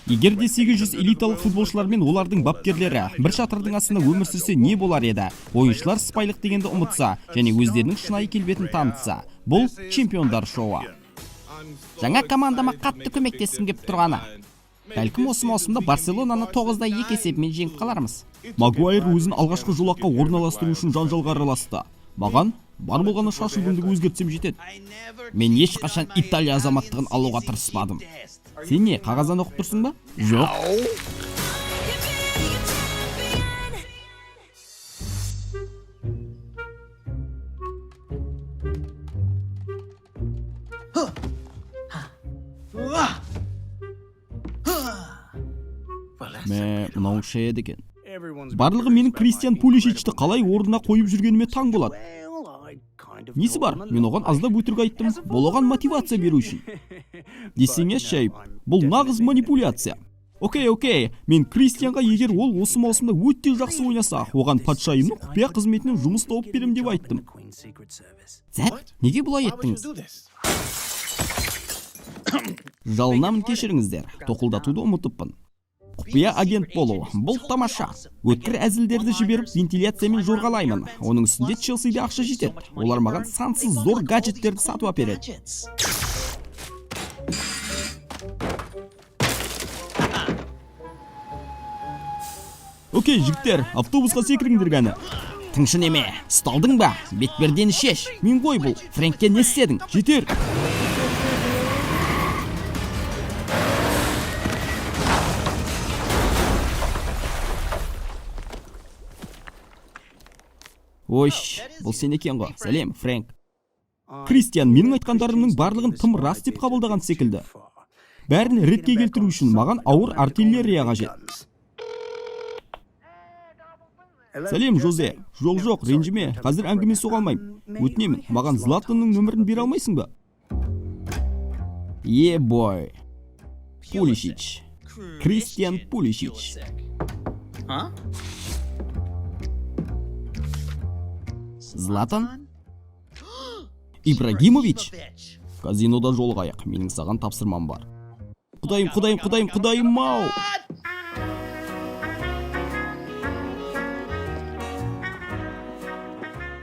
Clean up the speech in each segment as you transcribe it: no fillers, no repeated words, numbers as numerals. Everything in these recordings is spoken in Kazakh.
Егер де 800 элиталық футболшылар мен олардың бапкерлері бір шатырдың астында өмір сүрсе не болар еді? Ойыншылар сыпайылық дегенді ұмытса және өздерінің шынайы келбетін танытса, бұл чемпиондар шоуы. Жаңа командама қатты көмектескім кеп тұрғаны. Бәлкім осы маусымда Барселонаны 9-2 есебімен жеңіп қалармыз. Магуайр өзін алғашқы жолаққа орналастыру үшін жанжалға араласты. Маған бар болғаны шаш үлгімді өзгертсем жетеді. Мен ешқашан Италия азаматтығын алуға тырыспадым. Сен не, қағаздан оқып тұрсың ба? Жоқ. Мынау шаяды екен. Барлығы менің Кристиан Пулишичті қалай орнына қойып жүргеніме таң болады. Несі бар? Мен оған аздап өтірік айттым. Бұл оған мотивация беру үшін. Десеңе шайып, бұл нағыз манипуляция. Окей. Мен Кристианға егер ол осы маусымда өте жақсы ойнаса, оған патшайымның құпия қызметінен жұмыс тауып берем деп айттым. Зәт, неге бұлай еттіңіз? Жалынамын, кешіріңіздер. Тоқылдатуды ұмытыппын. Құпия агент болу, бұл тамаша. Өткір әзілдерді жіберіп, вентиляциямен жорғалаймын. Оның үстінде Челсиде ақша жетеді. Олар маған сансыз зор гаджеттерді сатып әпереді. Окей, жігіттер, автобусқа секіріңдер ғана. Тыңшы неме, ұсталдың ба? Бетпердені шеш. Мен ғой бұл. Фрэнкке не істедің? Жетер. Ойш, бұл сен екен ғой. Сәлем, Фрэнк. Кристиан, менің айтқандарымның барлығын тым рас деп қабылдаған секілді. Бәрін ретке келтіру үшін маған ауыр артиллерия қажет. Сәлем, Жозе. Жоқ, ренжіме. Қазір әңгіме соға алмайым. Өтінемін, маған Златанның нөмірін бере алмайсың ба? Бой. Пулишич. Кристиан Пулишич. Златан? Ибрагимович? Казинода жолғайық, менің саған тапсырмам бар. Құдайым, мау!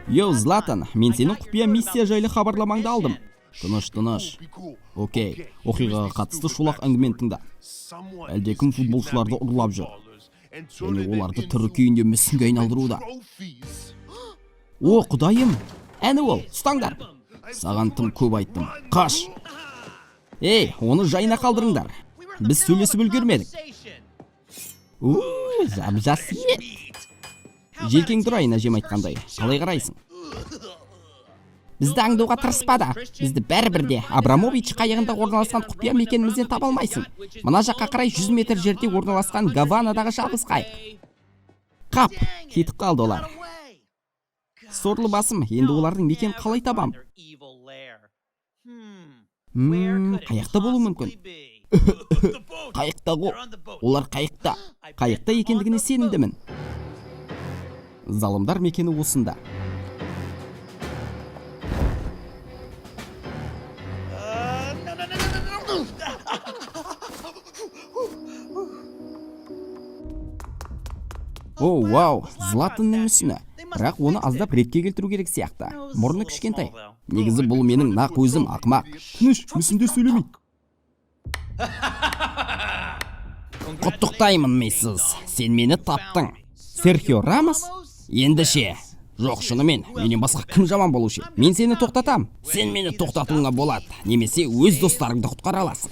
Йоу, Златан, мен сенің құпия миссия жайлы хабарламаңды алдым. Тыныш. Окей, оқиғаға қатысты шолақ әңгімен тыңда. Әлдекім футболшыларды ұрлап жүр. Және оларды тірі күйінде мүсінге айналдыруда. О, құдайым! Әні ол, ұстаңдар! Саған тым көп айттым. Қаш! Оны жайына қалдырыңдар. Біз сөйлесіп үлгермедік. Жап-жас ет! Желкең тұрайын, әжем айтқандай. Қалай қарайсың? Бізді аңдуға тырыспады. Бізді бәрібірде Абрамович қайығында орналасқан құпия мекенімізден таба алмайсың. Мына жаққа қарай 100 метр жерде орналасқан Гаванадағы жабыс қайық. Қап, кетіп қалды олар. Сорлы басым, енді олардың мекен қалай табам? Қайықта болу мүмкін. Қайықта ғой. Олар қайықта. Қайықта екендігіне сенімдімін. Залымдар мекені осында. Вау, Златанның мүсіні. Бірақ оны аздап ретке келтіру керек сияқты. Мұрны кішкентай. Негізі бұл менің нақ өзім ақымақ. Тыныш, мүсінде сөйлемей. Құттықтаймын, мейсіз. Сен мені таптың. Серхио Рамос? Ендіше. Жоқ, шынымен, менен басқа кім жаман болушы? Мен сені тоқтатам. Сен мені тоқтатуыңа болады. Немесе өз достарыңды құтқара аласың.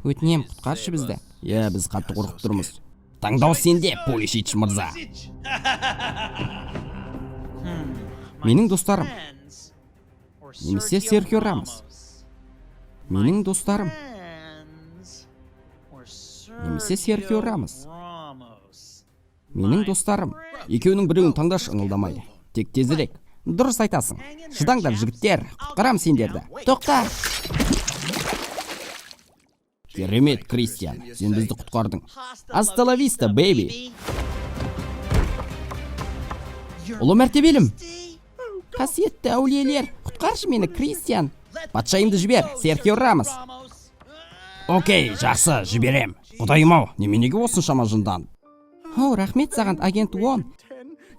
Өтінем, құтқаршы бізді. Біз қатты қорқып тұрмыз. Таңдау сенде, Пулишич мырза. Менің достарым. Немесе Серхио Рамос. Менің достарым. Немесе Серхио Рамос. Менің достарым. Екеуінің біреуін таңдаш, ыңылдамай. Тек тезірек. Дұрыс айтасың. Шыдаңдар, жігіттер. Құтқарам сендерді. Тоқта! Керемет, Кристиан, сен бізді құтқардың. Hasta la vista, baby. Ұлы мәртебелім. Қасиетті әулиелер, құтқаршы мені, Кристиан. Патшайымды жібер, Серхио Рамос. Окей, жақсы, жіберем. Құдайым-ау, неменеге осыншама жынданып? Рахмет саған, агент 10.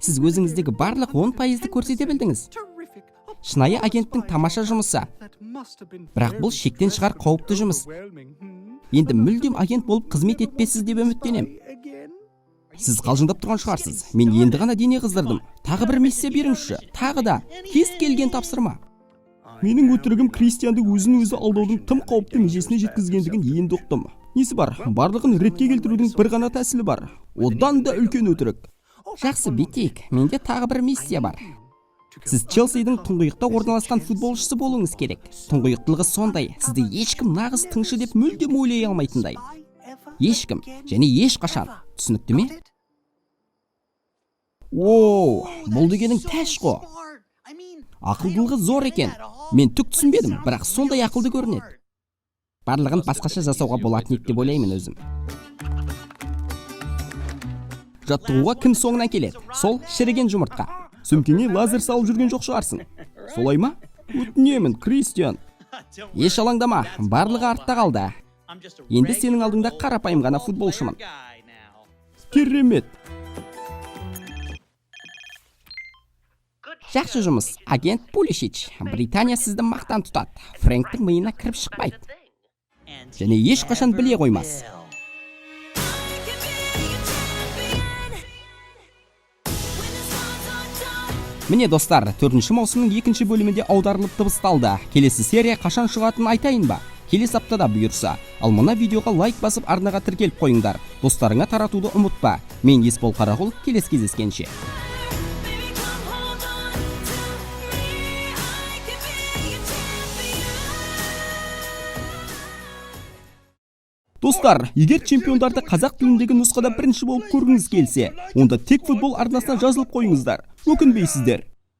Сіз өзіңіздегі барлық 10%-ді көрсете білдіңіз. Шынайы агенттің тамаша жұмысы. Бірақ бұл шектен шығар қауіпті жұмыс. Енді мүлдем агент болып қызмет етпесіз деп үміттенем. Сіз қалжыңдап тұрған шығарсыз. Мен енді ғана дене қыздырдым. Тағы бір миссия беріңізші. Тағы да. Кез келген тапсырма. Менің өтірігім Кристианды өзін-өзі алдаудың тым қауіпті межесіне жеткізгендігін енді ұқтым. Несі бар? Барлығын ретке келтірудің бір ғана тәсілі бар. Одан да үлкен өтірік. Жақсы, бетейік. Менде тағы бір миссия бар. Сіз Челсидің тұңғиықта орналасқан футболшысы болуыңыз керек. Тұңғиықтылығы сондай, сізді ешкім нағыз тыңшы деп мүлдем ойлай алмайтындай. Ешкім, және ешқашан. Түсінікті ме? Бұл дегенің тәш қо. Ақылдылығы зор екен. Мен түк түсінбедім, бірақ сондай ақылды көрінеді. Барлығын басқаша жасауға болатын еді деп ойлаймын өзім. Жаттығуға кім соңынан келеді? Сол шіріген жұмыртқа. Сөмкеңе лазер салып жүрген жоқ шығарсың. Солай ма? Өтінемін, Кристиан. Еш алаңдама, барлығы артта қалды. Енді сенің алдыңда қарапайым ғана футболшымын. Керемет. Жақсы жұмыс, агент Пулишич. Британия сізді мақтан тұтады. Фрэнктің миына кіріп шықпайды. Және ешқашан біле қоймас. Міне достар, 4-ші маусымның 2-ші бөлімінде аударылып дыбысталды. Келесі серия қашан шығатынын айтайын ба? Келесі аптада бұйырса. Ал мына видеоға лайк басып арнаға тіркеліп қойыңдар. Достарыңа таратуды ұмытпа. Мен Есбол Қарағұл, келесі кездескенше. Достар, егер чемпиондарды қазақ тіліндегі нұсқада бірінші болып көргіңіз келсе, онда тек футбол арнасына жазылып қойыңыздар. Өкінбейсіздер.